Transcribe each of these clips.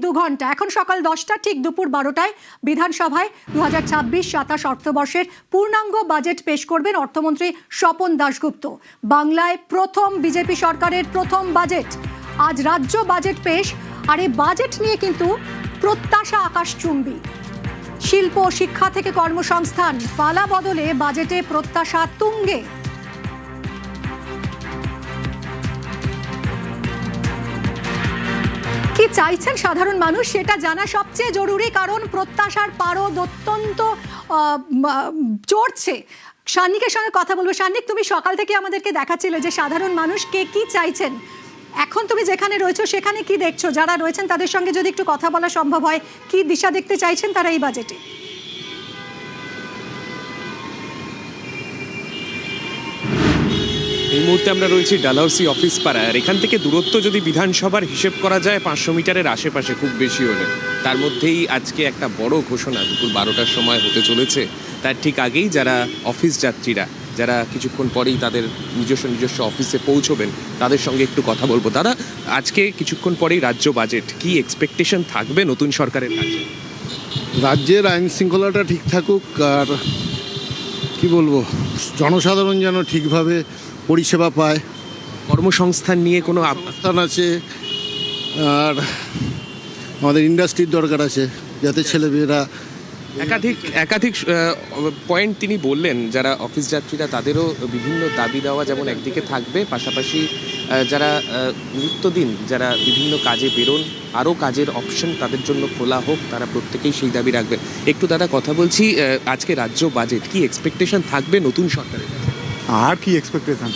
2 ঘন্টা, এখন সকাল 10টা, ঠিক দুপুর 12টায় বিধানসভায় 2026-27 অর্থবর্ষের পূর্ণাঙ্গ বাজেট পেশ করবেন অর্থমন্ত্রী স্বপন দাশগুপ্ত। বাংলায় প্রথম বিজেপি সরকারের প্রথম বাজেট। আজ রাজ্য বাজেট পেশ, আর এই বাজেট নিয়ে কিন্তু প্রত্যাশা আকাশচুম্বী। শিল্প, শিক্ষা থেকে কর্মসংস্থান, পালা বদলে বাজেটে প্রত্যাশা তুঙ্গে। কি চাইছেন সাধারণ মানুষ সেটা জানা সবচেয়ে জরুরি, কারণ প্রত্যাশার পারদ অত্যন্ত চড়ছে। সান্নিকের সঙ্গে কথা বলবো। সান্নিক, তুমি সকাল থেকে আমাদেরকে দেখাচ্ছিলে যে সাধারণ মানুষ কে কি চাইছেন। এখন তুমি যেখানে রয়েছো সেখানে কি দেখছো? যারা রয়েছেন তাদের সঙ্গে যদি একটু কথা বলা সম্ভব হয়, কি দিশা দেখতে চাইছেন তারা এই বাজেটে? এই মুহূর্তে আমরা রয়েছি ডালহাউসি অফিস পাড়ায়, আর এখান থেকে দূরত্ব যদি বিধানসভার হিসেব করা যায় 500 মিটারের আশেপাশে, খুব বেশি হলে। তার মধ্যেই আজকে একটা বড় ঘোষণা দুপুর 12টার সময় হতে চলেছে। তার ঠিক আগেই যারা অফিস যাত্রীরা, যারা কিছুক্ষণ পরেই তাদের নিজস্ব অফিসে পৌঁছবেন, তাদের সঙ্গে একটু কথা বলবো। দাদা, আজকে কিছুক্ষণ পরেই রাজ্য বাজেট, কি এক্সপেকটেশন থাকবে নতুন সরকারের কাছে? রাজ্যের আইন শৃঙ্খলাটা ঠিক থাকুক, আর কি বলবো, জনসাধারণ যেন ঠিকভাবে পরিষেবা পায়। কর্মসংস্থান নিয়ে কোনো স্থান আছে, আর আমাদের ইন্ডাস্ট্রির দরকার আছে, যাতে ছেলেমেয়েরা একাধিক পয়েন্ট তিনি বললেন। যারা অফিস যাত্রীরা তাদেরও বিভিন্ন দাবি দেওয়া যেমন একদিকে থাকবে, পাশাপাশি যারা নিত্যদিন যারা বিভিন্ন কাজে বেরোন, আরও কাজের অপশন তাদের জন্য খোলা হোক, তারা প্রত্যেকেই সেই দাবি রাখবেন। একটু দাদা কথা বলছি, আজকে রাজ্য বাজেট, কি এক্সপেকটেশন থাকবে নতুন সরকারের? আর কি এক্সপেকটেশন,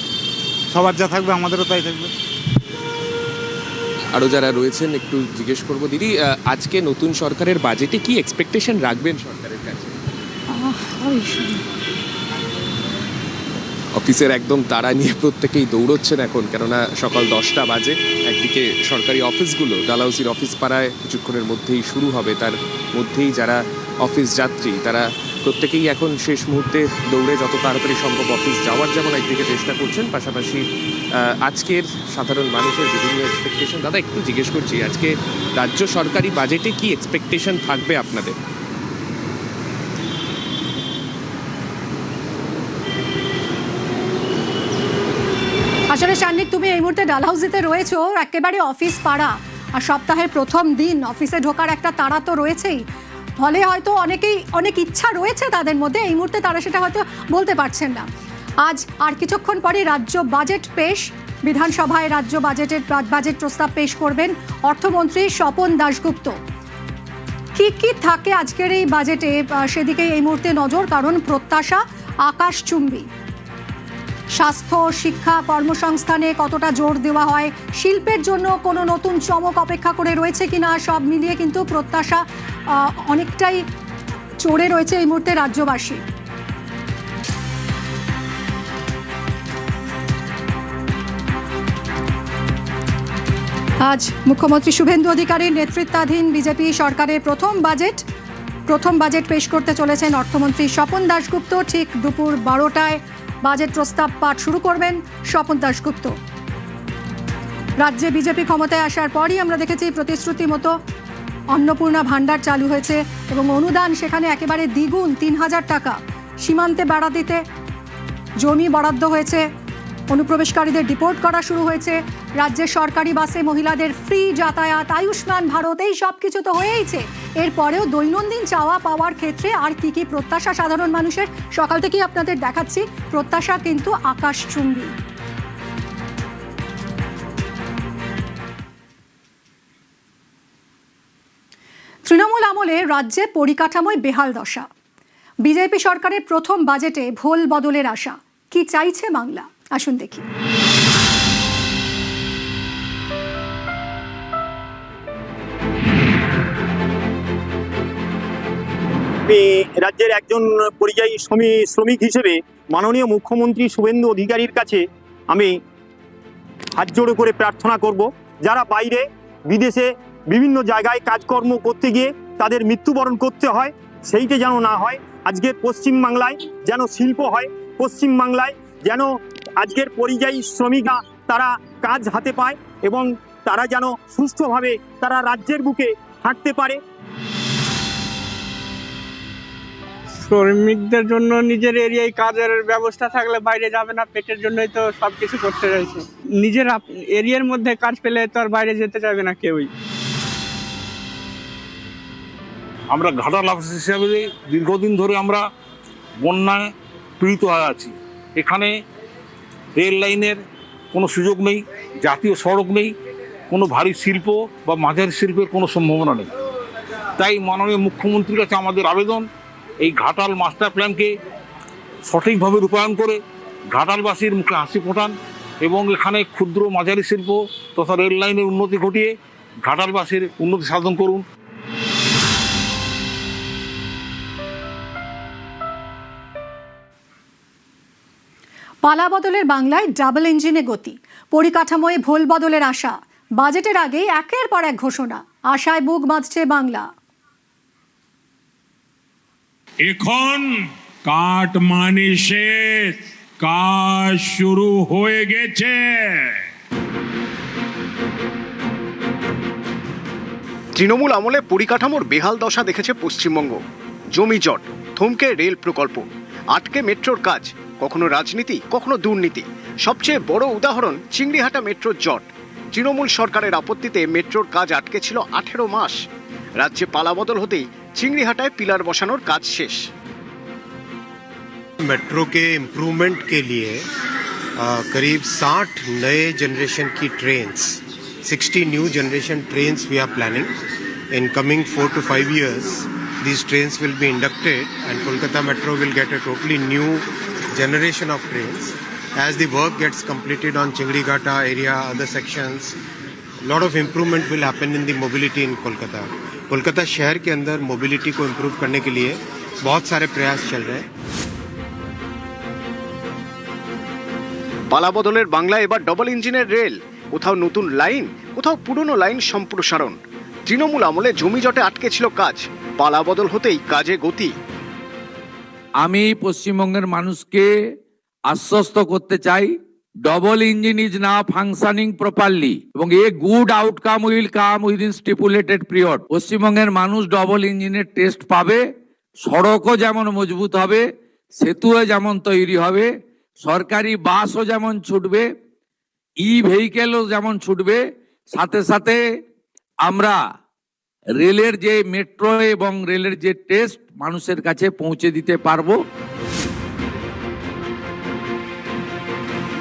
সবার যা থাকবে আমাদেরও তাই থাকবে। আরও যারা রয়েছেন একটু জিজ্ঞেস করবো। দিদি, আজকে নতুন সরকারের বাজেটে কি এক্সপেকটেশন রাখবেন সরকারের কাছে? অফিসের একদম তাড়া নিয়ে প্রত্যেকেই দৌড়চ্ছেন এখন, কেননা সকাল 10টা বাজে। একদিকে সরকারি অফিসগুলো ডালহাউসির অফিস পাড়ায় কিছুক্ষণের মধ্যেই শুরু হবে, তার মধ্যেই যারা অফিস যাত্রী তারা প্রত্যেকেই এখন শেষ মুহূর্তে দৌড়ে যত তাড়াতাড়ি সম্ভব অফিস যাওয়ার যেমন একদিকে চেষ্টা করছেন, পাশাপাশি আজকের সাধারণ মানুষের বিভিন্ন এক্সপেকটেশন। দাদা, একটু জিজ্ঞেস করছি, আজকে রাজ্য সরকারি বাজেটে কি এক্সপেকটেশন থাকবে আপনাদের? আসলে সান্নিক, তুমি এই মুহূর্তে ডালহাউসিতে রয়েছো, একেবারে অফিস পাড়া, আর সপ্তাহের প্রথম দিন অফিসে ঢোকার একটা তাড়া তো রয়েছেই। ফলে হয়তো অনেক ইচ্ছা রয়েছে তাদের মধ্যে, এই মুহূর্তে তারা সেটা হয়তো বলতে পারছেন না। আজ আর কিছুক্ষণ পরে রাজ্য বাজেট পেশ, বিধানসভায় রাজ্য বাজেট প্রস্তাব পেশ করবেন অর্থমন্ত্রী স্বপন দাশগুপ্ত। কি থাকে আজকের এই বাজেটে সেদিকে এই মুহূর্তে নজর, কারণ প্রত্যাশা আকাশচুম্বী। স্বাস্থ্য, শিক্ষা, কর্মসংস্থানে কতটা জোর দেওয়া হয়, শিল্পের জন্য কোনো নতুন চমক অপেক্ষা করে রয়েছে কিনা, সব মিলিয়ে কিন্তু প্রত্যাশা অনেকটাই চড়ে রয়েছে এই মুহূর্তে রাজ্যবাসী। আজ মুখ্যমন্ত্রী শুভেন্দু অধিকারীর নেতৃত্বাধীন বিজেপি সরকারের প্রথম বাজেট পেশ করতে চলেছেন অর্থমন্ত্রী স্বপন দাশগুপ্ত। ঠিক দুপুর 12টায় বাজেট প্রস্তাব পাঠ শুরু করবেন স্বপন দাশগুপ্ত। রাজ্যে বিজেপি ক্ষমতায় আসার পরই আমরা দেখেছি প্রতিশ্রুতি মতো অন্নপূর্ণা ভাণ্ডার চালু হয়েছে এবং অনুদান সেখানে একেবারে দ্বিগুণ, 3000 টাকা। সীমান্তে বেড়া দিতে জমি বরাদ্দ হয়েছে, অনুপ্রবেশকারীদের ডিপোর্ট করা শুরু হয়েছে, রাজ্যের সরকারি বাসে মহিলাদের ফ্রি যাতায়াত, আয়ুষ্মান ভারত, এই সব কিছু তো হয়েইছে। এরপরেও দৈনন্দিন চাওয়া পাওয়ার ক্ষেত্রে আর কি প্রত্যাশা সাধারণ মানুষের, সকাল থেকেই আপনাদের দেখাচ্ছি, প্রত্যাশা কিন্তু আকাশচুম্বী। তৃণমূল আমলে রাজ্যে পরিকাঠামোয় বেহাল দশা। বিজেপি সরকারের প্রথম বাজেটে ভোল বদলের আশা। কি চাইছে বাংলা, আসুন দেখি। আমি রাজ্যের একজন পরিযায়ী শ্রমিক হিসেবে মাননীয় মুখ্যমন্ত্রী শুভেন্দু অধিকারীর কাছে আমি হাত জোড়ো করে প্রার্থনা করব, যারা বাইরে বিদেশে বিভিন্ন জায়গায় কাজকর্ম করতে গিয়ে তাদের মৃত্যুবরণ করতে হয়, সেইটা যেন না হয়। আজকের পশ্চিমবাংলায় যেন শিল্প হয়, পশ্চিমবাংলায় যেন আজকের পরিযায়ী শ্রমিকরা তারা কাজ হাতে পায় এবং তারা যেন সুষ্ঠুভাবে তারা রাজ্যের বুকে হাঁটতে পারে। শ্রমিকদের জন্য নিজের এরিয়ায় কাজের ব্যবস্থা থাকলে বাইরে যাবে না, পেটের জন্যই তো সবকিছু করতে রয়েছে। নিজের এরিয়ার মধ্যে কাজ পেলে তো আর বাইরে যেতে চাইবে না কেউই। আমরা ঘাটাল অফিস হিসাবে দীর্ঘদিন ধরে আমরা বন্যায় পীড়িত হয়ে আছি। এখানে রেল লাইনের কোনো সুযোগ নেই, জাতীয় সড়ক নেই, কোনো ভারী শিল্প বা মাঝারি শিল্পের কোনো সম্ভাবনা নেই। তাই মাননীয় মুখ্যমন্ত্রীর কাছে আমাদের আবেদন, এই ঘাটাল মাস্টার প্ল্যানকে সঠিকভাবে রূপায়ণ করে ঘাটালবাসীর মুখে হাসি ফোটান এবং এখানে ক্ষুদ্র মাঝারি শিল্প তথা রেল লাইনের উন্নতি ঘটিয়ে ঘাটালবাসীর উন্নতি সাধন করুন। পালাবদলের বাংলায় ডাবল ইঞ্জিনে গতি, পরিকাঠামোয় ভোল বদলের আশা, বাজেটের আগেই একের পর এক ঘোষণা, আশায় বুক বাঁধছে বাংলা। এখন কাটমানি শেষ, কাজ শুরু হয়ে গেছে। তৃণমূল আমলে পরিকাঠামোর বেহাল দশা দেখেছে পশ্চিমবঙ্গ। জমি জট, থমকে রেল প্রকল্প, আটকে মেট্রোর কাজ, কখনো রাজনীতি কখনো দুর্নীতি। সবচেয়ে বড় উদাহরণ চিংড়িহাটা মেট্রোর জট। তৃণমূল সরকারের আপত্তিতে মেট্রোর কাজ আটকে ছিল 18 মাস। রাজ্যে পালাবদল হতেই चिंगड़ीहाटाয় पिलर बसानोर काज शेष। मेट्रो के इम्प्रूवमेंट के लिए करीब 60 नए जनरेशन की trains, 60 new generation trains we are planning in coming 4 to 5 years. These trains will be inducted and Kolkata Metro will get a totally new generation of trains. As the work gets completed on Chingrihata area, other sections, lot of improvement will happen in the mobility in Kolkata. Kolkata शहर के अंदर mobility को improve करने के लिए बहुत सारे प्रयास चल रहे हैं। পালাবদলের বাংলা এবার ডবল ইঞ্জিনের রেল, কোথাও নতুন লাইন, কোথাও পুরনো লাইন সম্প্রসারণ। তৃণমূল আমলে জমি জটে আটকে ছিল কাজ, পালাবদল হতেই কাজে গতি। আমি পশ্চিমবঙ্গের মানুষকে আশ্বস্ত করতে চাই, double engine is now functioning properly এবং a good outcome will come within stipulated period. পশ্চিমবঙ্গের মানুষ ডবল ইঞ্জিনের টেস্ট পাবে, সড়কও যেমন মজবুত হবে, সেতুও যেমন তৈরি হবে, সরকারি বাসও যেমন ছুটবে, ই ভেহিকেলও যেমন ছুটবে, সাথে সাথে আমরা রেলের যে মেট্রো এবং রেলের যে টেস্ট মানুষের কাছে পৌঁছে দিতে পারবো।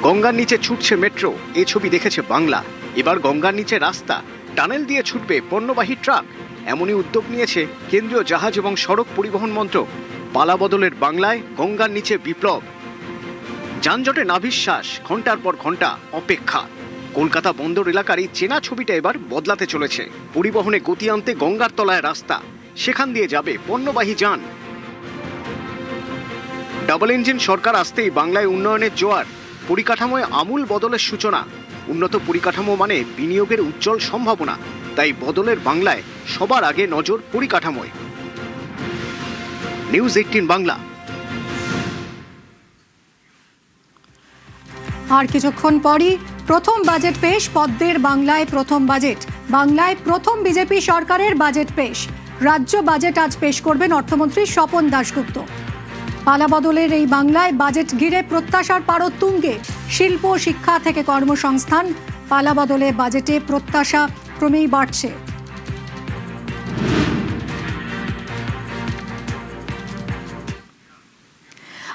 গঙ্গার নিচে ছুটছে মেট্রো, এই ছবি দেখেছে বাংলা। এবার গঙ্গার নিচে রাস্তা, টানেল দিয়ে ছুটবে পণ্যবাহী ট্রাক। এমনই উদ্যোগ নিয়েছে কেন্দ্রীয় জাহাজ এবং সড়ক পরিবহন মন্ত্রক। পালাবদলের বাংলায় গঙ্গার নিচে বিপ্লব। যানজটে নাভিশ্বাস, ঘন্টার পর ঘন্টা অপেক্ষা। কলকাতা বন্দর এলাকার এই চেনা ছবিটা এবার বদলাতে চলেছে। পরিবহনে গতি আনতে গঙ্গার তলায় রাস্তা, সেখান দিয়ে যাবে পণ্যবাহী যান। ডাবল ইঞ্জিন সরকার আসতেই বাংলায় উন্নয়নের জোয়ার, পরিকাঠামোয় আমূল বদলের সূচনা। উন্নত পরিকাঠামো মানে বিনিয়োগের উজ্জ্বল সম্ভাবনা, তাই বদলের বাংলায় সবার আগে নজর পরিকাঠামোয়। নিউজ 18 বাংলা। আর কিছুক্ষণ পরই প্রথম বাজেট পেশ, পদ্মের বাংলায় প্রথম বাজেট। বাংলায় প্রথম বিজেপি সরকারের বাজেট পেশ। রাজ্য বাজেট আজ পেশ করবেন অর্থমন্ত্রী স্বপন দাশগুপ্ত। পালাবদলের এই বাংলায় বাজেট ঘিরে প্রত্যাশার পারদ তুঙ্গে। শিল্প, শিক্ষা থেকে কর্মসংস্থান, পালাবদলে বাজেটে প্রত্যাশা ক্রমেই বাড়ছে।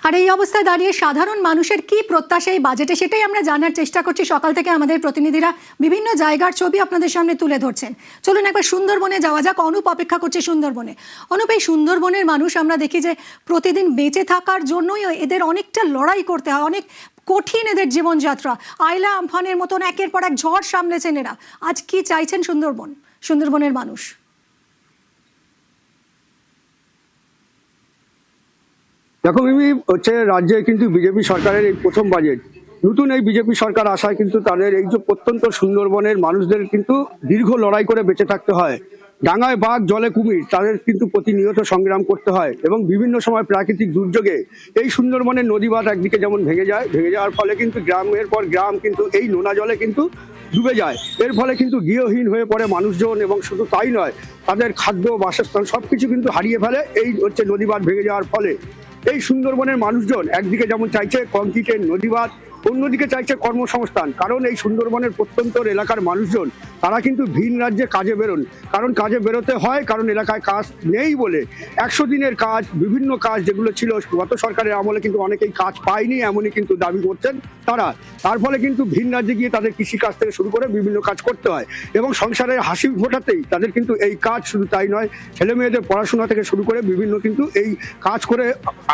আর এই অবস্থায় দাঁড়িয়ে সাধারণ মানুষের কি প্রত্যাশা এই বাজেটে, সেটাই আমরা জানার চেষ্টা করছি। সকাল থেকে আমাদের প্রতিনিধিরা বিভিন্ন জায়গার ছবি আপনাদের সামনে তুলে ধরছেন। চলুন একবার সুন্দরবনে যাওয়া যাক। অনুপ অপেক্ষা করছে সুন্দরবনে। অনুপ, এই সুন্দরবনের মানুষ আমরা দেখি যে প্রতিদিন বেঁচে থাকার জন্যই এদের অনেকটা লড়াই করতে হয়, অনেক কঠিন এদের জীবনযাত্রা। আইলা আমফানের মতন একের পর এক ঝড় সামলেছেন এরা। আজ কি চাইছেন সুন্দরবনের মানুষ? দেখো মিমি, হচ্ছে রাজ্যে কিন্তু বিজেপি সরকারের এই প্রথম বাজেট। নতুন এই বিজেপি সরকার আসায় কিন্তু তাদের এই যে প্রত্যন্ত সুন্দরবনের মানুষদের কিন্তু দীর্ঘ লড়াই করে বেঁচে থাকতে হয়। ডাঙায় বাঘ, জলে কুমির, তাদের কিন্তু প্রতিনিয়ত সংগ্রাম করতে হয় এবং বিভিন্ন সময় প্রাকৃতিক দুর্যোগে এই সুন্দরবনের নদী বাঁধ একদিকে যেমন ভেঙে যাওয়ার ফলে কিন্তু গ্রামের পর গ্রাম কিন্তু এই নোনা জলে কিন্তু ডুবে যায়। এর ফলে কিন্তু গৃহহীন হয়ে পড়ে মানুষজন, এবং শুধু তাই নয়, তাদের খাদ্য, বাসস্থান সবকিছু কিন্তু হারিয়ে ফেলে এই নদীবাঁধ ভেঙে যাওয়ার ফলে। এই সুন্দরবনের মানুষজন একদিকে যেমন চাইছে কংক্রিটের নদীবাঁধ, অন্যদিকে চাইছে কর্মসংস্থান। কারণ এই সুন্দরবনের প্রত্যন্তর এলাকার মানুষজন তারা কিন্তু ভিন রাজ্যে কাজে বেরোন, কারণ কাজে বেরোতে হয়, কারণ এলাকায় কাজ নেই বলে। 100 দিনের কাজ, বিভিন্ন কাজ যেগুলো ছিল গত সরকারের আমলে কিন্তু অনেকেই কাজ পায়নি, এমনই কিন্তু দাবি করছেন তারা। তার ফলে কিন্তু ভিন রাজ্যে গিয়ে তাদের কৃষিকাজ থেকে শুরু করে বিভিন্ন কাজ করতে হয়, এবং সংসারের হাসি ফোটাতেই তাদের কিন্তু এই কাজ, শুধু তাই নয়, ছেলে মেয়েদের পড়াশোনা থেকে শুরু করে বিভিন্ন কিন্তু এই কাজ করে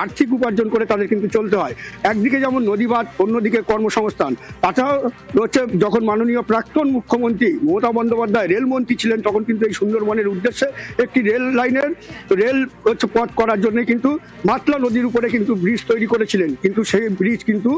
আর্থিক উপার্জন করে তাদের কিন্তু চলতে হয়। একদিকে যেমন নদীবাঁধ, অন্যদিকে কর্মসংস্থান। তাছাড়াও যখন মাননীয় প্রাক্তন মুখ্যমন্ত্রী মমতা বন্দ্যোপাধ্যায় রেলমন্ত্রী ছিলেন, তখন কিন্তু এই সুন্দরবনের উদ্দেশ্যে একটি রেল পথ করার জন্য কিন্তু মাতলা নদীর উপরে কিন্তু ব্রিজ তৈরি করেছিলেন, কিন্তু সেই ব্রিজ কিন্তু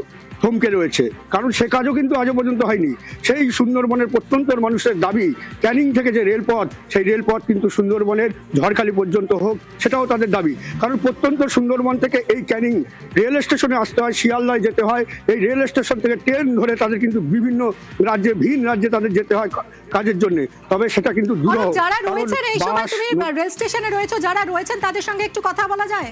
থমকে রয়েছে, কারণ সে কাজও কিন্তু আজও পর্যন্ত হয়নি। সেই সুন্দরবনের প্রত্যন্তর মানুষের দাবি, ক্যানিং থেকে যে রেলপথ, সেই রেলপথ কিন্তু সুন্দরবনের ঝড়খালি পর্যন্ত হোক, সেটাও তাদের দাবি। কারণ প্রত্যন্ত সুন্দরবন থেকে এই ক্যানিং রেল স্টেশনে আসতে হয়, শিয়ালদায় যেতে হয়, এই রেল স্টেশন থেকে ট্রেন ধরে তাদের কিন্তু বিভিন্ন রাজ্যে, ভিন রাজ্যে তাদের যেতে হয় কাজের জন্য। তবে সেটা কিন্তু দুরূহ। যারা রয়েছেন এই সময়, তুমি রেল স্টেশনে রয়েছে, যারা রয়েছেন তাদের সঙ্গে একটু কথা বলা যায়?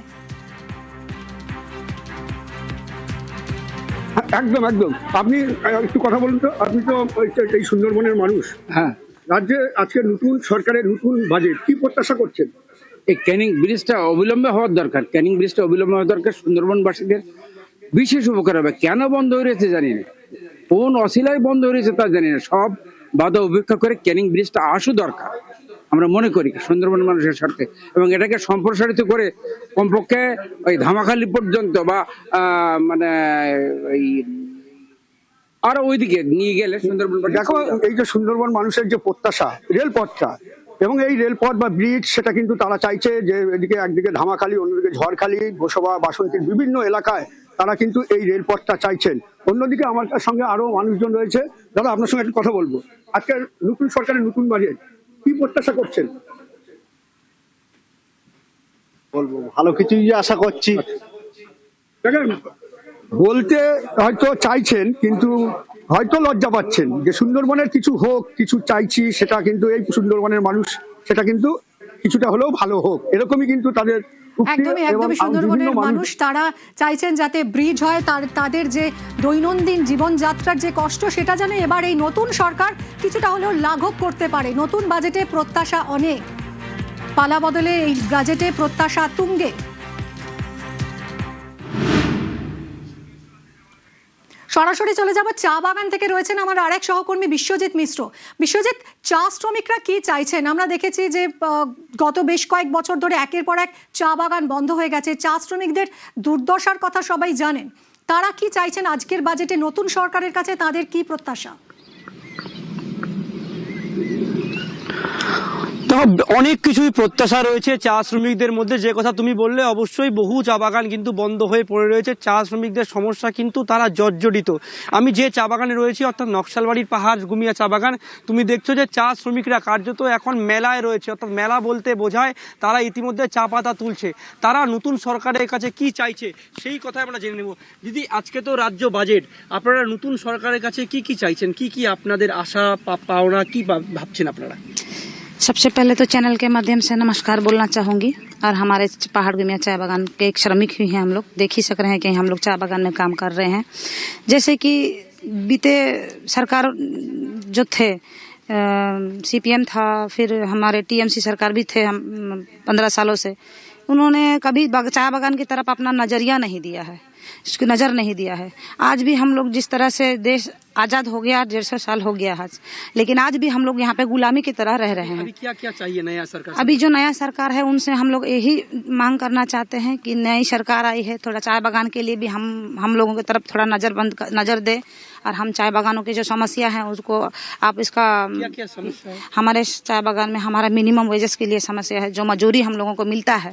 একদম একদম, আপনি একটু কথা বলুন তো। আপনি তো এই সুন্দরবনের মানুষ। হ্যাঁ, রাজ্যে আজকে নতুন সরকারের নতুন বাজেট, কি প্রত্যাশা করছেন? এই ক্যানিং ব্রিজটা অবিলম্বে হওয়ার দরকার। ক্যানিং ব্রিজটা অবিলম্বে হওয়া দরকার, সুন্দরবনবাসীদের বিশেষ উপকার হবে। কেন বন্ধ হয়ে রয়েছে জানি না, কোন অশিলায় বন্ধ হয়ে রয়েছে তা জানি না। সব বাধা উপেক্ষা করে ক্যানিং ব্রিজটা আসু দরকার, আমরা মনে করি সুন্দরবন মানুষের স্বার্থে, এবং এটাকে সম্প্রসারিত করে কমপক্ষে ওই ধামাখালি পর্যন্ত বা মানে এই আরো ওইদিকে নিয়ে গেলে সুন্দরবন। দেখো, এই যে সুন্দরবন মানুষের যে প্রত্যাশা রেলপথটা, এবং এই রেলপথ বা ব্রিজ, সেটা কিন্তু তারা চাইছে যে এদিকে একদিকে ধামাখালি, অন্যদিকে ঝড়খালি, গোসবা, বাসন্তীর বিভিন্ন এলাকায় তারা কিন্তু এই রেলপথটা চাইছেন। অন্যদিকে আমার সঙ্গে আরো মানুষজন রয়েছে। দাদা, আপনার সঙ্গে একটু কথা বলবো। আজকে নতুন সরকারের নতুন বাজেট, কি প্রত্যাশা করছেন? বলবো ভালো কিছুই আশা করছি। দেখেন, বলতে হয়তো চাইছেন, কিন্তু হয়তো লজ্জা পাচ্ছেন যে সুন্দরবনের কিছু হোক, কিছু চাইছি, সেটা কিন্তু এই সুন্দরবনের মানুষ সেটা কিন্তু কিছুটা হলেও ভালো হোক, এরকমই কিন্তু তাদের। একদমই সুন্দরবনের মানুষ তারা চাইছেন যাতে ব্রিজ হয়, তাদের যে দৈনন্দিন জীবনযাত্রার যে কষ্ট, সেটা যেন এবার এই নতুন সরকার কিছুটা হলেও লাঘব করতে পারে। নতুন বাজেটে প্রত্যাশা অনেক, পালা বদলে এই বাজেটে প্রত্যাশা তুঙ্গে। সরাসরি চলে যাব চা বাগান থেকে, রয়েছেন আমার আরেক সহকর্মী বিশ্বজিৎ মিশ্র। বিশ্বজিৎ, চা শ্রমিকরা কি চাইছেন? আমরা দেখেছি যে গত বেশ কয়েক বছর ধরে একের পর এক চা বাগান বন্ধ হয়ে গেছে। চা শ্রমিকদের দুর্দশার কথা সবাই জানেন। তারা কি চাইছেন আজকের বাজেটে? নতুন সরকারের কাছে তাদের কি প্রত্যাশা? অনেক কিছুই প্রত্যাশা রয়েছে চা শ্রমিকদের মধ্যে। যে কথা তুমি বললে, অবশ্যই বহু চা বাগান কিন্তু বন্ধ হয়ে পড়ে রয়েছে। চা শ্রমিকদের সমস্যা কিন্তু তারা জর্জরিত। আমি যে চা বাগানে রয়েছি, অর্থাৎ নকশালবাড়ির পাহাড় গুমিয়া চা বাগান, তুমি দেখছো যে চা শ্রমিকরা কার্যত এখন মেলায় রয়েছে। অর্থাৎ মেলা বলতে বোঝায় তারা ইতিমধ্যে চা পাতা তুলছে। তারা নতুন সরকারের কাছে কি চাইছে সেই কথা আমরা জেনে নেব। দিদি, আজকে তো রাজ্য বাজেট, আপনারা নতুন সরকারের কাছে কি কি চাইছেন, কি কি আপনাদের আশা পাওনা, কি ভাবছেন আপনারা? सबसे पहले तो चैनल के माध्यम से नमस्कार बोलना चाहूँगी, और हमारे पहाड़ गुमिया चाय बागान के एक श्रमिक ही हैं हम लोग। देख ही सक रहे हैं कि हम लोग चाय बागान में काम कर रहे हैं। जैसे कि बीते सरकार जो थे, CPM था, फिर हमारे TMC सरकार भी थे, हम 15 सालों से, उन्होंने कभी चाय बागान की तरफ अपना नज़रिया नहीं दिया है, इसकी नज़र नहीं दिया है। आज भी हम लोग जिस तरह से देश आज़ाद हो गया, 150 साल हो गया आज, लेकिन आज भी हम लोग यहाँ पे गुलामी की तरह रह रहे हैं। अभी क्या क्या चाहिए नया सरकार? अभी जो नया सरकार है उनसे हम लोग यही मांग करना चाहते हैं कि नई सरकार आई है, थोड़ा चाय बागान के लिए भी हम लोगों की तरफ थोड़ा नज़र दे, और हम चाय बागानों की जो समस्या है उसको आप इसका क्या समस्या है? हमारे चाय बागान में हमारा मिनिमम वेजेस के लिए समस्या है। जो मजदूरी हम लोगों को मिलता है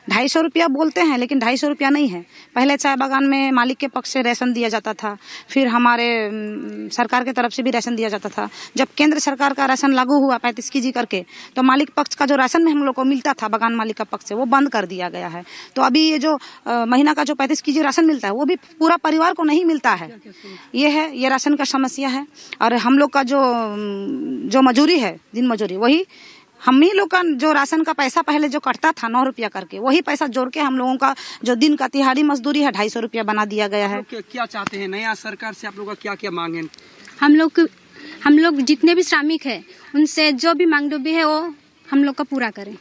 250 रुपया बोलते हैं, लेकिन 250 रुपया नहीं है। पहले चाय बागान में मालिक के पक्ष से राशन दिया जाता था, फिर हमारे सरकार की तरफ से भी राशन दिया जाता था। जब केंद्र सरकार का राशन लागू हुआ 35 केजी करके, तो मालिक पक्ष का जो राशन में हम लोग को मिलता था बागान मालिक का पक्ष से, वो बंद कर दिया गया है। तो अभी ये जो महीना का जो 35 केजी राशन मिलता है वो भी पूरा परिवार को नहीं मिलता है। ये राशन का समस्या है। और हम लोग का जो मजूरी है, दिन मजूरी, वही हम ही लोग का जो राशन का पैसा पहले जो कटता था 9 रुपया करके, वही पैसा जोड़ के हम लोगों का जो दिन का तिहाड़ी मजदूरी है 250 रुपया बना दिया गया है। क्या चाहते हैं नया सरकार से, आप लोग का क्या क्या मांग है? हम लोग जितने भी श्रमिक है उनसे जो भी मांग डूबी है वो हम लोग का पूरा करें।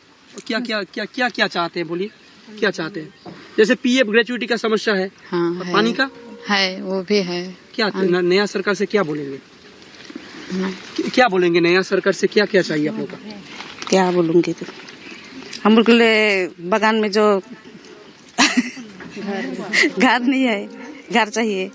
क्या क्या क्या क्या क्या चाहते हैं, बोलिए क्या चाहते हैं? जैसे पीएफ ग्रेचुइटी का समस्या है, हाँ, पानी का है, वो भी है। क्या नया सरकार से क्या बोलेंगे? क्या बोलेंगे नया सरकार से, क्या क्या चाहिए आप लोग का? क्या बोलूंगी, तो हम लोग बगान में जो घर नहीं है, घर चाहिए।